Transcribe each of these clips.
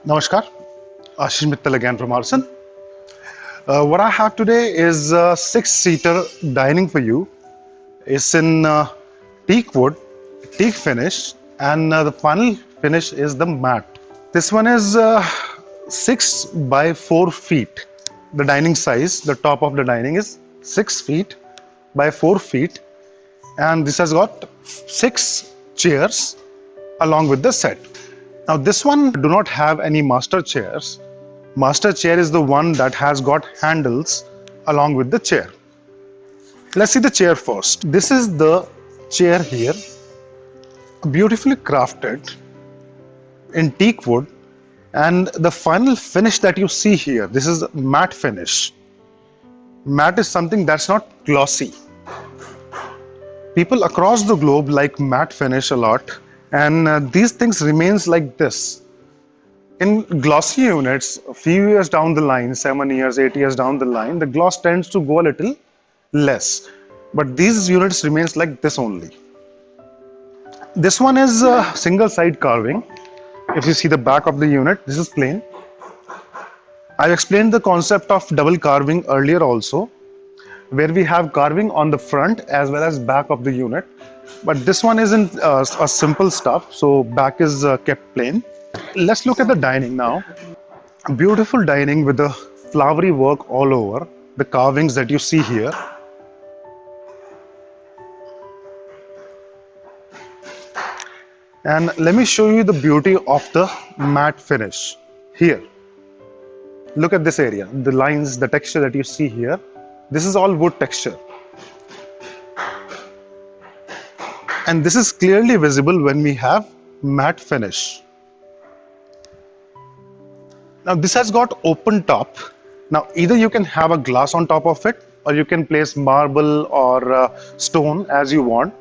Namaskar, Ashish Mittal again from Arson. What I have today is a six-seater dining for you. It's in teak wood, teak finish, and the final finish is the matte. This one is 6 by 4 feet. The dining size, the top of the dining is 6 feet by 4 feet, and this has got 6 chairs along with the set. Now this one do not have any master chairs. Master chair is the one that has got handles along with the chair. Let's see the chair first. This is the chair here, beautifully crafted in teak wood, and the final finish that you see here, this is matte finish. Matte is something that's not glossy. People across the globe like matte finish a lot, and these things remains like this. In glossy units, a few years down the line, 7 years, 8 years down the line, the gloss tends to go a little less. But these units remains like this only. This one is a single side carving. If you see the back of the unit, this is plain. I explained the concept of double carving earlier also, where we have carving on the front as well as back of the unit. But this one isn't a simple stuff, so back is kept plain. Let's look at the dining now. Beautiful dining with the flowery work all over, the carvings that you see here. And let me show you the beauty of the matte finish here. Look at this area, the lines, the texture that you see here. This is all wood texture. And this is clearly visible when we have matte finish. Now this has got open top. Now either you can have a glass on top of it, or you can place marble or stone as you want.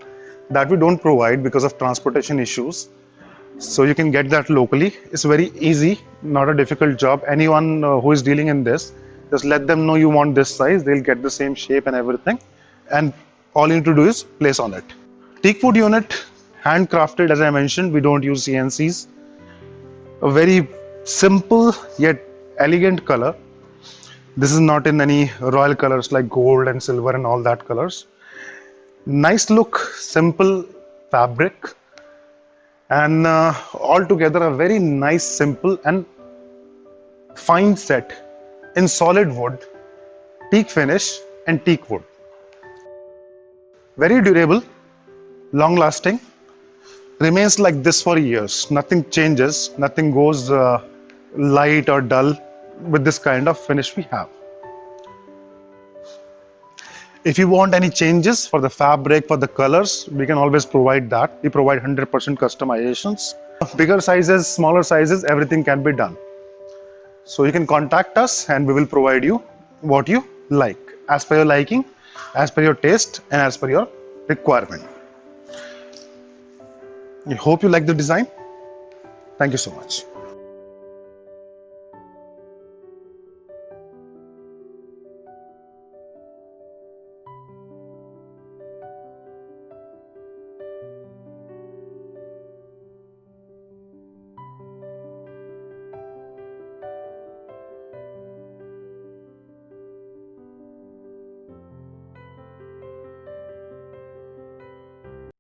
That we don't provide because of transportation issues. So you can get that locally. It's very easy, not a difficult job. Anyone who is dealing in this, just let them know you want this size. They'll get the same shape and everything. And all you need to do is place on it. Teak wood unit, handcrafted as I mentioned. We don't use CNCs. A very simple yet elegant color. This is not in any royal colors like gold and silver and all that colors. Nice look, simple fabric, and altogether a very nice, simple and fine set in solid wood, teak finish and teak wood. Very durable, long lasting, remains like this for years. Nothing changes, nothing goes light or dull with this kind of finish we have. If you want any changes for the fabric, for the colors, we can always provide that. We provide 100% customizations. Bigger sizes, smaller sizes, everything can be done. So you can contact us and we will provide you what you like, as per your liking, as per your taste and as per your requirement. I hope you like the design. Thank you so much.